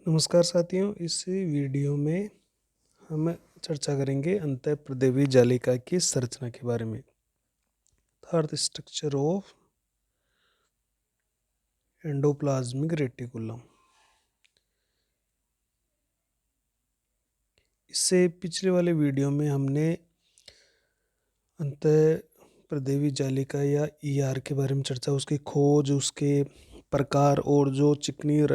नमस्कार साथियों, इस वीडियो में हम चर्चा करेंगे अंतःप्रदेवी जालिका की संरचना के बारे में। अर्थ स्ट्रक्चर ऑफ एंडोप्लाज्मिक रेटिकुलम। इससे पिछले वाले वीडियो में हमने अंतःप्रदेवी जालिका या ईआर के बारे में चर्चा, उसकी खोज, उसके प्रकार और जो चिकनी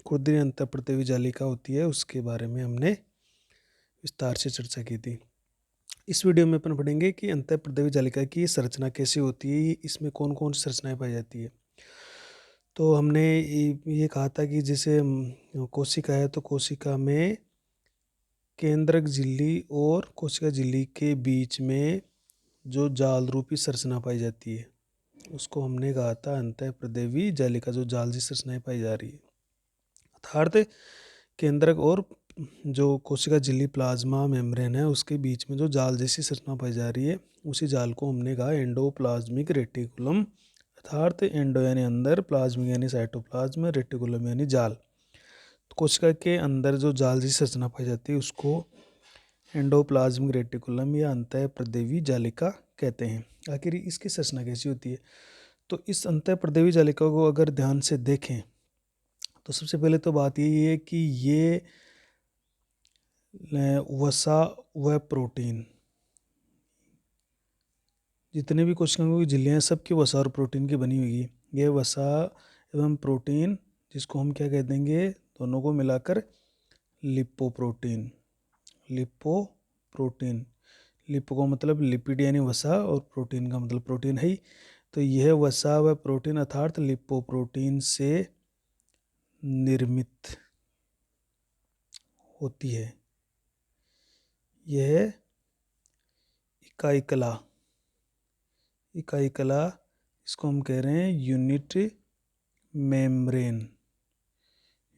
खुरदरी अंतःप्रदेवी जालिका होती है उसके बारे में हमने विस्तार से चर्चा की थी। इस वीडियो में अपन पढ़ेंगे कि अंतःप्रदेवी जालिका की संरचना कैसी होती है, इसमें कौन कौन सी संरचनाएं पाई जाती है। तो हमने ये कहा था कि जैसे कोशिका है तो कोशिका में केंद्रक झिल्ली और कोशिका झिल्ली के बीच में जो जाल रूपी संरचना पाई जाती है उसको हमने कहा था अंतःप्रदेवी जालिका, जो जाल जैसी संरचनाएं पाई जा रही है। अर्थात केंद्रक और जो कोशिका झिल्ली प्लाज्मा मेम्ब्रेन है उसके बीच में जो जाल जैसी संरचना पाई जा रही है उसी जाल को हमने कहा एंडोप्लाज्मिक रेटिकुलम। अर्थात एंडो यानी अंदर, प्लाज्मिक यानी साइटोप्लाज्म, रेटिकुलम यानी जाल। तो कोशिका के अंदर जो जाल जैसी संरचना पाई जाती है उसको एंडोप्लाज्मिक रेटिकुलम या अंतःप्रदेवी जालिका कहते हैं। आखिर इसकी संरचना कैसी होती है? तो इस अंतःप्रदेवी जालिका को अगर ध्यान से देखें तो सबसे पहले तो बात यही है कि ये वसा व प्रोटीन, जितने भी कोशिकाओं की झिल्लियाँ हैं सबकी वसा और प्रोटीन की बनी हुई है। यह वसा एवं प्रोटीन, जिसको हम क्या कह देंगे, दोनों को मिलाकर लिपोप्रोटीन। लिपोप्रोटीन, लिपो का मतलब लिपिड यानी वसा और प्रोटीन का मतलब प्रोटीन है। तो यह वसा व प्रोटीन अर्थात लिपोप्रोटीन से निर्मित होती है। यह इकाई कला, इकाई कला इसको हम कह रहे हैं यूनिट मेम्ब्रेन,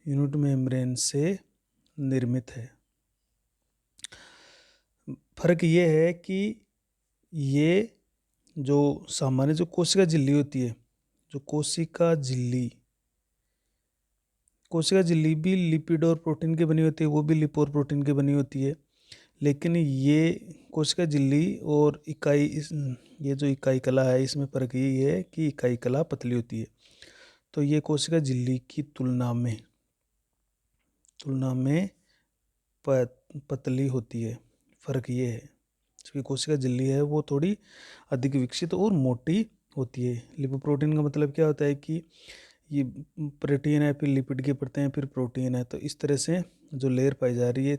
यूनिट मेम्ब्रेन से निर्मित है। फर्क ये है कि ये जो सामान्य जो कोशिका झिल्ली होती है, जो कोशिका झिल्ली भी लिपिड और प्रोटीन की बनी होती है, वो भी लिपो और प्रोटीन की बनी होती है। लेकिन ये कोशिका झिल्ली और ये जो इकाई कला है इसमें फर्क यही है कि इकाई कला पतली होती है। तो ये कोशिका झिल्ली की तुलना में पतली होती है। फर्क ये है, जबकि कोशिका झिल्ली है वो थोड़ी अधिक विकसित और मोटी होती है। लिपोप्रोटीन का मतलब क्या होता है कि ये प्रोटीन है, फिर लिपिड की परतें हैं, फिर प्रोटीन है। तो इस तरह से जो लेयर पाई जा रही है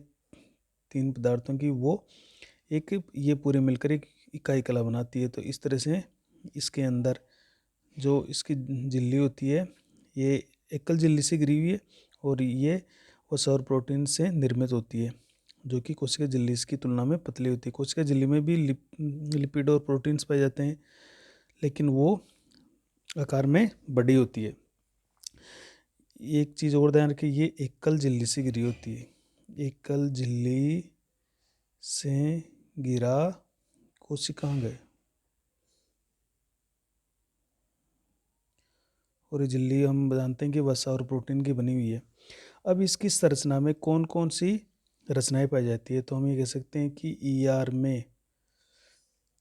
तीन पदार्थों की, वो एक ये पूरे मिलकर एक इकाई कला बनाती है। तो इस तरह से इसके अंदर जो इसकी झिल्ली होती है ये एकल झिल्ली से घिरी हुई है और ये वसा और प्रोटीन से निर्मित होती है, जो कि कोशिका झिल्ली इसकी तुलना में पतली होती है। कोशिका झिल्ली में भी लिपिड और प्रोटीन्स पाए जाते हैं, लेकिन वो आकार में बड़ी होती है। एक चीज़ और ध्यान रखिए, ये एकल झिल्ली से घिरी होती है। एकल झिल्ली से घिरा कोशिकांग है और ये झिल्ली हम जानते हैं कि वसा और प्रोटीन की बनी हुई है। अब इसकी संरचना में कौन कौन सी रचनाएं पाई जाती है? तो हम ये कह सकते हैं कि ईआर में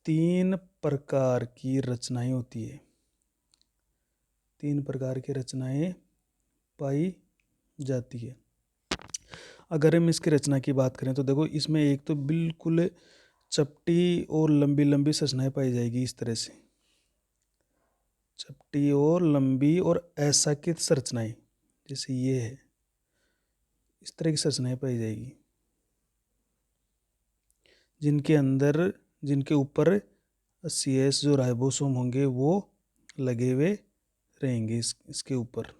3 प्रकार की रचनाएं होती है। 3 प्रकार की रचनाएं पाई जाती है। अगर हम इसकी रचना की बात करें तो देखो, इसमें एक तो बिल्कुल चपटी और लंबी लंबी संरचनाएं पाई जाएगी। इस तरह से चपटी और लंबी और असाकित संरचनाएं, जैसे ये है, इस तरह की संरचनाएं पाई जाएगी, जिनके ऊपर CS जो राइबोसोम होंगे वो लगे हुए रहेंगे इसके ऊपर।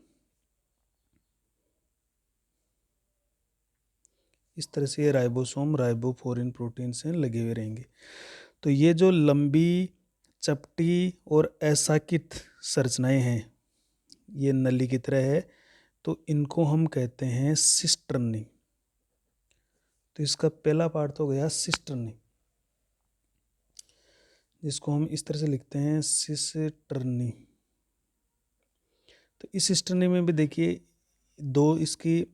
इस तरह से ये राइबोसोम राइबोफोरिन प्रोटीन से लगे हुए रहेंगे। तो ये जो लंबी, चपटी और असाकित संरचनाएं हैं, ये नली की तरह है, तो इनको हम कहते हैं सिस्टर्नी। तो इसका पहला पार्ट तो गया सिस्टर्नी, जिसको हम इस तरह से लिखते हैं सिस्टर्नी। तो इस सिस्टर्नी में भी देखिए दो इसकी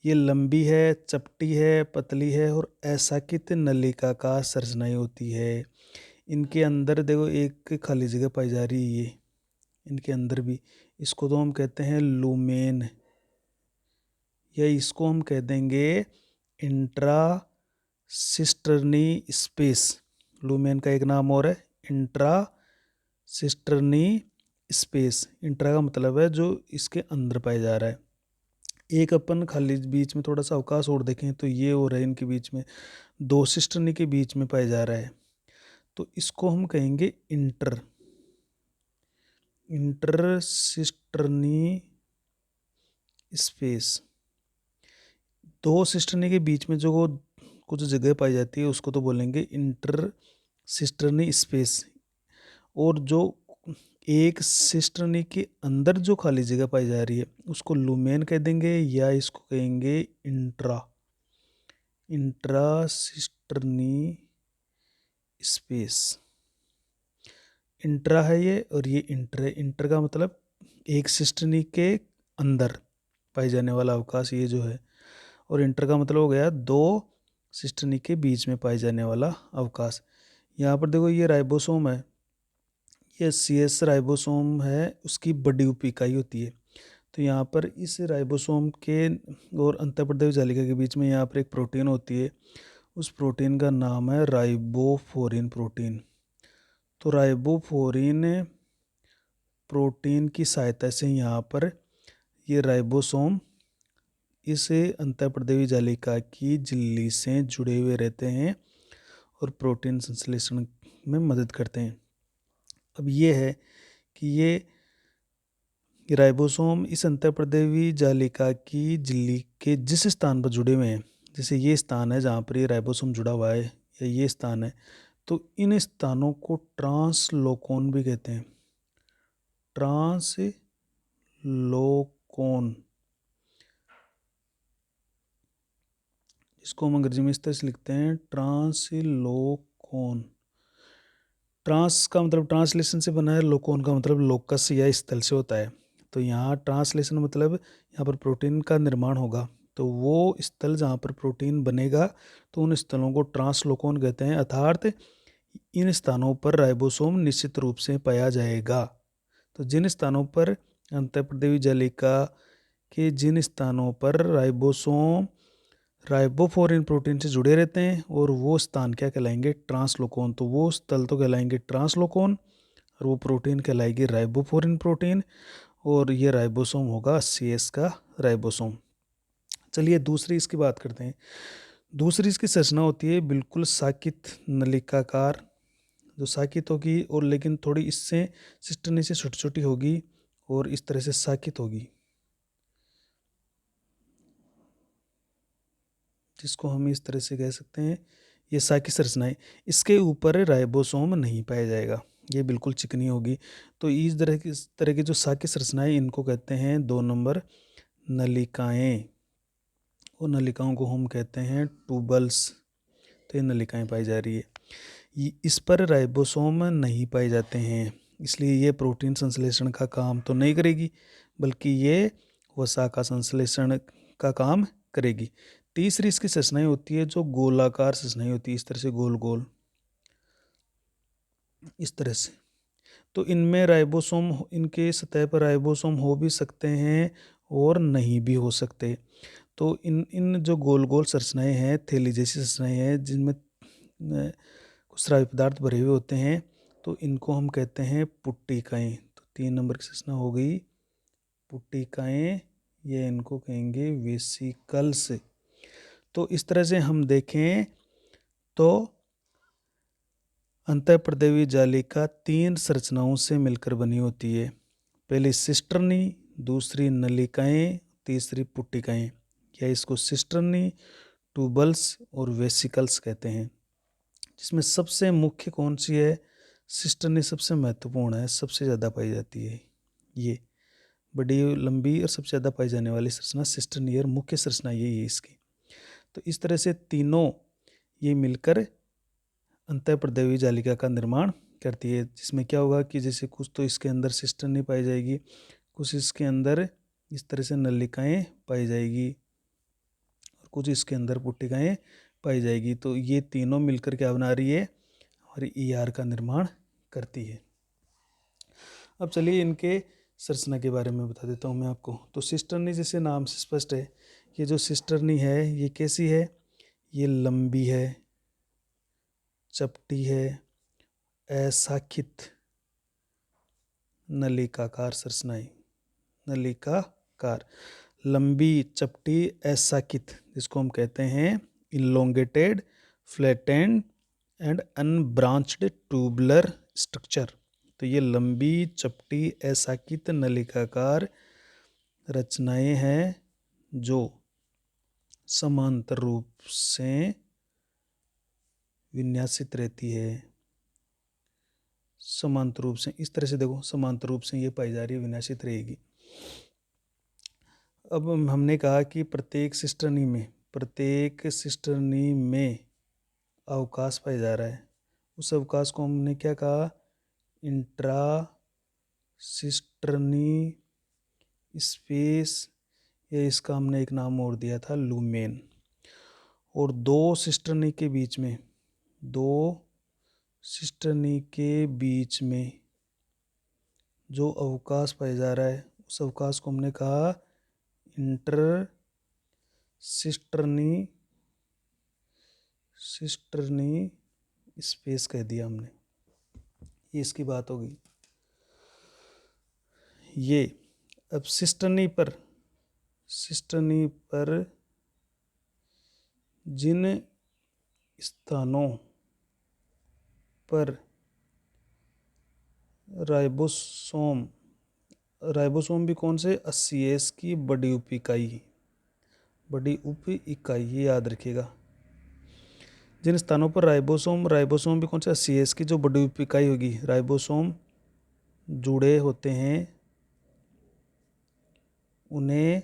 ये लंबी है, चपटी है, पतली है और असाकित नलिकाकार संरचनाएं होती है। इनके अंदर देखो एक खाली जगह पाई जा रही है, ये इनके अंदर भी। इसको तो हम कहते हैं लूमेन, या इसको हम कह देंगे इंट्रा सिस्टर्नी स्पेस। लूमेन का एक नाम और है इंट्रा सिस्टर्नी स्पेस। इंट्रा का मतलब है जो इसके अंदर पाया जा रहा है। एक अपन खाली बीच में थोड़ा सा अवकाश और देखें तो ये हो रहा है इनके बीच में, दो सिस्टर्नी के बीच में पाया जा रहा है, तो इसको हम कहेंगे इंटर सिस्टर्नी स्पेस। दो सिस्टर्नी के बीच में जो कुछ जगह पाई जाती है उसको तो बोलेंगे इंटर सिस्टर्नी स्पेस। और जो एक सिस्टर्नी के अंदर जो खाली जगह पाई जा रही है उसको लूमेन कह देंगे, या इसको कहेंगे इंट्रा सिस्टर्नी स्पेस। इंट्रा है ये और ये इंटर है। इंटर का मतलब एक सिस्टर्नी के अंदर पाई जाने वाला अवकाश ये जो है, और इंटर का मतलब हो गया दो सिस्टर्नी के बीच में पाए जाने वाला अवकाश। यहाँ पर देखो ये राइबोसोम है, ये CS राइबोसोम है, उसकी बड़ी उप इकाई होती है। तो यहाँ पर इस राइबोसोम के और अंतःप्रदेश जालिका के बीच में यहाँ पर एक प्रोटीन होती है, उस प्रोटीन का नाम है राइबोफोरिन प्रोटीन। तो राइबोफोरिन प्रोटीन की सहायता से यहाँ पर ये राइबोसोम इस अंतःप्रदेवी जालिका की झिल्ली से जुड़े हुए रहते हैं और प्रोटीन संश्लेषण में मदद करते हैं। अब ये है कि ये राइबोसोम इस अंतःप्रदेवी जालिका की झिल्ली के जिस स्थान पर जुड़े हुए हैं, जैसे ये स्थान है जहाँ पर ये राइबोसोम जुड़ा हुआ है, या ये स्थान है, तो इन स्थानों को ट्रांसलोकोन भी कहते हैं। ट्रांसलोकोन, इसको हम अंग्रेजी में इस तरह से लिखते हैं ट्रांसलोकोन। ट्रांस का मतलब ट्रांसलेशन से बना है, लोकोन का मतलब लोकस या स्थल से होता है। तो यहाँ ट्रांसलेशन मतलब यहाँ पर प्रोटीन का निर्माण होगा, तो वो स्थल जहाँ पर प्रोटीन बनेगा तो उन स्थलों को ट्रांसलोकोन कहते हैं, अर्थात इन स्थानों पर राइबोसोम निश्चित रूप से पाया जाएगा। तो जिन स्थानों पर अंतःप्रदेवी जालिका के जिन स्थानों पर राइबोसोम राइबोफोरिन प्रोटीन से जुड़े रहते हैं और वो स्थान क्या कहलाएंगे, ट्रांसलोकोन। तो वो स्थल तो कहलाएंगे ट्रांसलोकोन और वो प्रोटीन कहलाएगी राइबोफोरिन प्रोटीन, और ये राइबोसोम होगा CS का राइबोसोम। चलिए दूसरी इसकी बात करते हैं। दूसरी इसकी संरचना होती है बिल्कुल साकित नलिकाकार, जो साकित होगी और लेकिन थोड़ी इससे सिस्टर्नी से छोटी छोटी होगी और इस तरह से साकित होगी, जिसको हम इस तरह से कह सकते हैं ये साकी संरचनाएं। इसके ऊपर राइबोसोम नहीं पाया जाएगा, ये बिल्कुल चिकनी होगी। तो इस तरह की जो साकी संरचनाएं इनको कहते हैं 2 नंबर नलिकाएं, और नलिकाओं को हम कहते हैं ट्यूबल्स। तो ये नलिकाएं पाई जा रही है, इस पर राइबोसोम नहीं पाए जाते हैं, इसलिए ये प्रोटीन संश्लेषण का काम तो नहीं करेगी, बल्कि ये वसा का संश्लेषण का काम करेगी। तीसरी इसकी संरचनाएं होती है जो गोलाकार संरचनाएं होती है, इस तरह से गोल गोल इस तरह से। तो इनमें राइबोसोम, इनके सतह पर राइबोसोम हो भी सकते हैं और नहीं भी हो सकते। तो इन जो गोल गोल संरचनाएं हैं, थैली जैसी संरचनाएं हैं जिनमें कुछ स्रावी पदार्थ भरे हुए होते हैं, तो इनको हम कहते हैं पुट्टिकाएं। तो 3 नंबर की संरचना हो गई पुट्टिकाएं, ये इनको कहेंगे वेसिकल्स। तो इस तरह से हम देखें तो अंतःप्रदेवी जालिका 3 संरचनाओं से मिलकर बनी होती है। पहली सिस्टर्नी, दूसरी नलिकाएं, तीसरी पुट्टिकाएं, या इसको सिस्टर्नी, ट्यूबल्स और वेसिकल्स कहते हैं। जिसमें सबसे मुख्य कौन सी है, सिस्टर्नी सबसे महत्वपूर्ण है, सबसे ज़्यादा पाई जाती है। ये बड़ी लंबी और सबसे ज़्यादा पाई जाने वाली संरचना सिस्टर्नी और मुख्य संरचना यही है इसकी। तो इस तरह से तीनों ये मिलकर अंतःप्रदेवी जालिका का निर्माण करती है, जिसमें क्या होगा कि जैसे कुछ तो इसके अंदर सिस्टर्नी पाई जाएगी, कुछ इसके अंदर इस तरह से नलिकाएं पाई जाएगी। कुछ इसके अंदर पुट्टिकाएँ पाई जाएगी। तो ये तीनों मिलकर क्या बना रही है, हमारी ER का निर्माण करती है। अब चलिए इनके संरचना के बारे में बता देता हूँ मैं आपको। तो सिस्टर्नी जैसे नाम से स्पष्ट है, ये जो सिस्टर्नी है ये कैसी है, ये लंबी है, चपटी है, अशाखित नलिकाकार संरचनाएं, नलिकाकार, लंबी, चपटी, अशाखित, जिसको हम कहते हैं elongated, flattened and unbranched tubular structure. तो ये लंबी, चपटी, अशाखित नलिकाकार रचनाएं हैं जो समांतर रूप से विन्यासित रहती है। समांतर रूप से, इस तरह से देखो, समांतर रूप से ये पाई जा रही है, विन्यासित रहेगी। अब हमने कहा कि प्रत्येक सिस्टर्नी में अवकाश पाया जा रहा है। उस अवकाश को हमने क्या कहा, इंट्रा सिस्टर्नी स्पेस, या इसका हमने एक नाम और दिया था लूमेन। और दो सिस्टर्नी के बीच में जो अवकाश पाया जा रहा है, उस अवकाश को हमने कहा इंटर सिस्टर्नी स्पेस कह दिया हमने। ये इसकी बात होगी। ये अब सिस्टर्नी पर जिन स्थानों पर राइबोसोम भी कौन से, 80S की बड़ी उप इकाई, ये याद रखिएगा। जिन स्थानों पर राइबोसोम भी कौन से, 80S की जो बड़ी उप इकाई होगी, राइबोसोम जुड़े होते हैं, उन्हें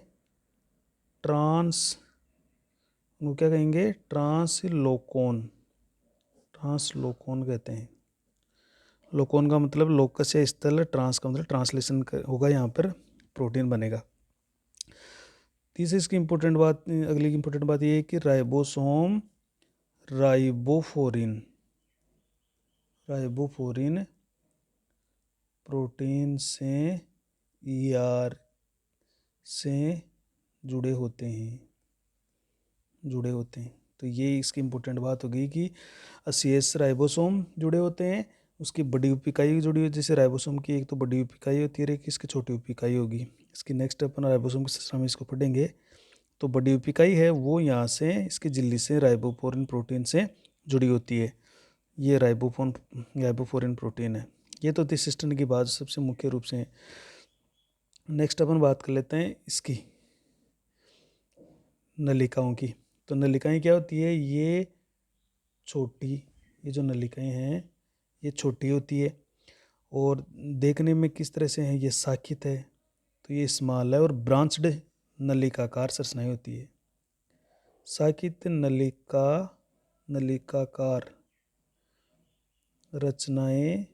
उनको क्या कहेंगे, ट्रांसलोकोन कहते हैं। लोकोन का मतलब लोकस या स्थल, ट्रांस का मतलब ट्रांसलेशन होगा, यहाँ पर प्रोटीन बनेगा। तीसरी इसकी अगली इम्पोर्टेंट बात ये है कि राइबोसोम राइबोफोरिन प्रोटीन से ER से जुड़े होते हैं। तो ये इसकी इम्पोर्टेंट बात हो गई कि 80S राइबोसोम जुड़े होते हैं, उसकी बड़ी उप इकाई जुड़ी हुई, जैसे राइबोसोम की एक तो बड़ी उप इकाई होती है, एक इसकी छोटी उप इकाई होगी। इसकी नेक्स्ट अपन राइबोसोम की संरचना में इसको पढ़ेंगे। तो बड़ी उप इकाई है वो यहाँ से इसकी झिल्ली से राइबोफोरिन प्रोटीन से जुड़ी होती है। ये राइबोफोरिन प्रोटीन है। ये तो थी सिस्टर्नी की बात सबसे मुख्य रूप से। नेक्स्ट अपन बात कर लेते हैं इसकी नलिकाओं की। तो नलिकाएं क्या होती है, ये जो नलिकाएं हैं ये छोटी होती है और देखने में किस तरह से है, ये शाखित है, तो ये स्मॉल है, और ब्रांच्ड नलिकाकार संरचनाएं होती है। शाखित नलिकाकार रचनाएं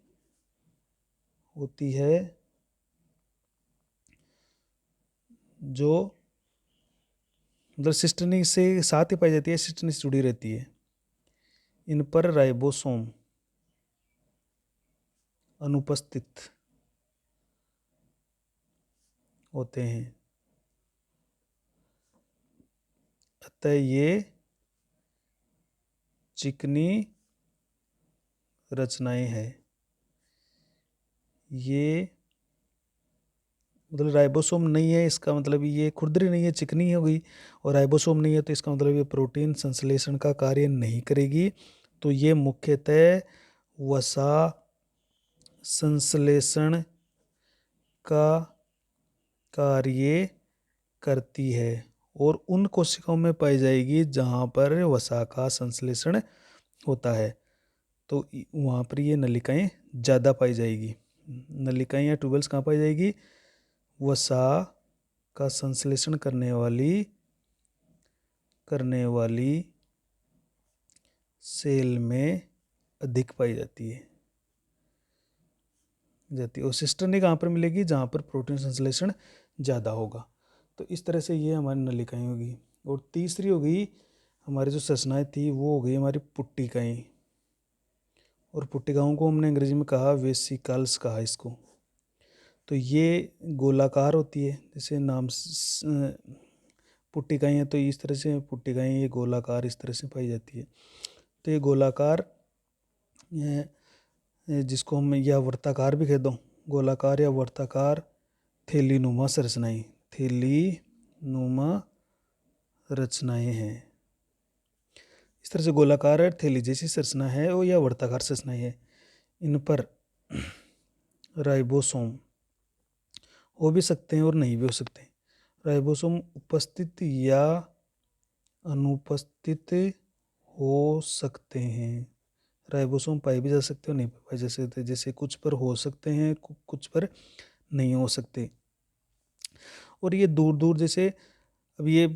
होती है जो मतलब सिस्टर्नी से साथ ही पाई जाती है, सिस्टर्नी से जुड़ी रहती है। इन पर राइबोसोम अनुपस्थित होते हैं, अतः ये चिकनी रचनाएं हैं। ये मतलब राइबोसोम नहीं है, इसका मतलब ये खुरदरी नहीं है, चिकनी हो गई, और राइबोसोम नहीं है तो इसका मतलब ये प्रोटीन संश्लेषण का कार्य नहीं करेगी। तो ये मुख्यतः वसा संश्लेषण का कार्य करती है और उन कोशिकाओं में पाई जाएगी जहाँ पर वसा का संश्लेषण होता है, तो वहाँ पर ये नलिकाएं ज़्यादा पाई जाएगी। नलिकाएं या ट्यूबल्स कहाँ पाई जाएगी, वसा का संश्लेषण करने वाली सेल में अधिक पाई जाती है। और सिस्टर्नी कहाँ पर मिलेगी, जहाँ पर प्रोटीन संश्लेषण ज़्यादा होगा। तो इस तरह से ये हमारी नलिकाएं होगी। और तीसरी हो गई हमारी जो संरचनाएं थी वो हो गई हमारी पुट्टिकाएं, और पुट्टिकाओं को हमने अंग्रेजी में कहा वेसिकल्स कहा इसको। तो ये गोलाकार होती है, जैसे नाम पुट्टिकाएं हैं तो इस तरह से पुट्टिकाएं ये गोलाकार इस तरह से पाई जाती है। तो ये गोलाकार जिसको हम या वर्ताकार भी कह दो, गोलाकार या वर्ताकार थैलीनुमा संरचनाएं, थैलीनुमा रचनाएं हैं। इस तरह से गोलाकार और थैली जैसी संरचना है वो या वर्ताकार संरचनाएं है। इन पर राइबोसोम हो भी सकते हैं और नहीं भी हो सकते हैं। राइबोसोम उपस्थित या अनुपस्थित हो सकते हैं। राइबोसोम पाए भी जा सकते हैं और नहीं पाए जा सकते, जैसे कुछ पर हो सकते हैं कुछ पर नहीं हो सकते। और ये दूर दूर जैसे अब ये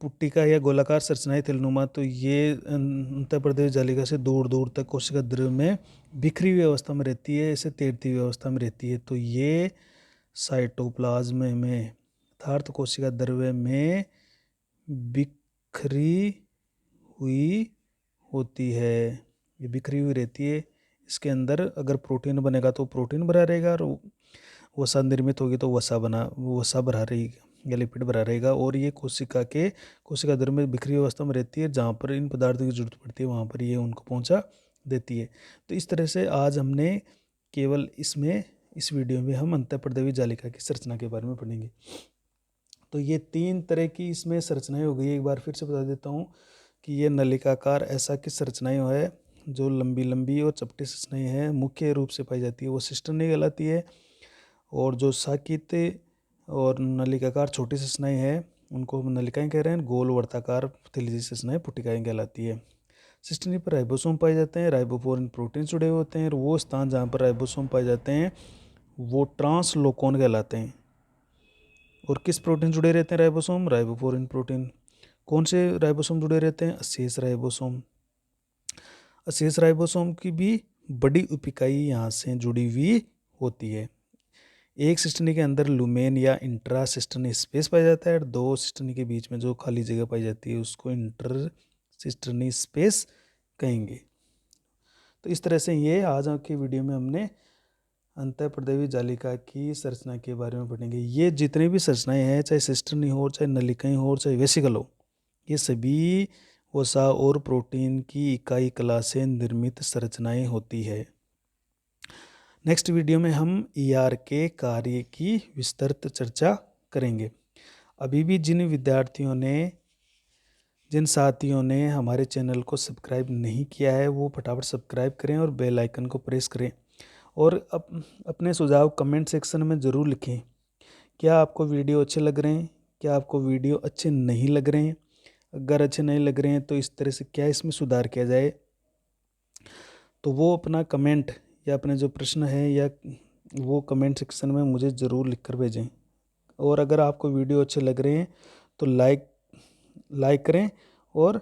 पुट्टिका या गोलाकार संरचनाएं थैलीनुमा, तो ये अंतःप्रदेश जालिका से दूर दूर तक कोशिका द्रव्य में बिखरी हुई अवस्था में रहती है, ऐसे तैरती हुई अवस्था में रहती है। तो ये साइटोप्लाज्म में अर्थात कोशिका द्रव्य में बिखरी हुई होती है, ये बिखरी हुई रहती है। इसके अंदर अगर प्रोटीन बनेगा तो प्रोटीन भरा रहेगा, और वसा निर्मित होगी तो वसा भरा रहेगा या लिपिड भरा रहेगा। और ये कोशिका द्रव्य में बिखरी अवस्था में रहती है, जहाँ पर इन पदार्थों की जरूरत पड़ती है वहाँ पर ये उनको पहुँचा देती है। तो इस तरह से आज हमने केवल इस वीडियो में हम अंतःप्रदेवी जालिका की संरचना के बारे में पढ़ेंगे। तो ये 3 तरह की इसमें संरचनाएं हो गई। एक बार फिर से बता देता हूँ कि ये नलिकाकार ऐसा की संरचनाएं है जो लंबी लंबी और चपटी संरचनाएं हैं, मुख्य रूप से पाई जाती है, वो सिस्टर्नी कहलाती है। और जो साकित और नलिकाकार छोटी संरचनाएं हैं उनको हम नलिकाएं कह रहे हैं। गोल वर्ताकार थैली जैसी संरचनाएं पुट्टिकाएं कहलाती है। सिस्टर्नी पर राइबोसोम पाए जाते हैं, राइबोफोरिन प्रोटीन जुड़े होते हैं, और वो स्थान जहाँ पर राइबोसोम पाए जाते हैं वो ट्रांसलोकोन कहलाते हैं। और किस प्रोटीन जुड़े रहते हैं राइबोसोम? Ribophorin protein. कौन से राइबोसोम जुड़े रहते हैं? अशेष राइबोसोम। अशेष राइबोसोम की भी बड़ी उपिकाई यहाँ से जुड़ी हुई होती है। एक सिस्टनी के अंदर लुमेन या इंट्रा सिस्टर्नी स्पेस पाया जाता है, और 2 सिस्टनी के बीच में जो खाली जगह पाई जाती है उसको इंटर सिस्टर्नी स्पेस कहेंगे। तो इस तरह से ये आज की वीडियो में हमने अंतःप्रदेवी जालिका की संरचना के बारे में पढ़ेंगे। ये जितने भी संरचनाएं हैं, चाहे सिस्टर्नी हो, चाहे नलिकाएं हो, चाहे वेसिकल हो, ये सभी वसा और प्रोटीन की इकाई कला से निर्मित संरचनाएं होती है। नेक्स्ट वीडियो में हम ER के कार्य की विस्तृत चर्चा करेंगे। अभी भी जिन साथियों ने हमारे चैनल को सब्सक्राइब नहीं किया है वो फटाफट सब्सक्राइब करें और बेल आइकन को प्रेस करें, और अपने सुझाव कमेंट सेक्शन में ज़रूर लिखें। क्या आपको वीडियो अच्छे लग रहे हैं, क्या आपको वीडियो अच्छे नहीं लग रहे हैं? अगर अच्छे नहीं लग रहे हैं तो इस तरह से क्या इसमें सुधार किया जाए, तो वो अपना कमेंट या अपने जो प्रश्न है या वो कमेंट सेक्शन में मुझे ज़रूर लिख कर भेजें। और अगर आपको वीडियो अच्छे लग रहे हैं तो लाइक करें, और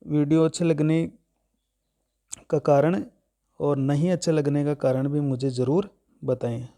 वीडियो अच्छे लगने का कारण और नहीं अच्छे लगने का कारण भी मुझे ज़रूर बताएं।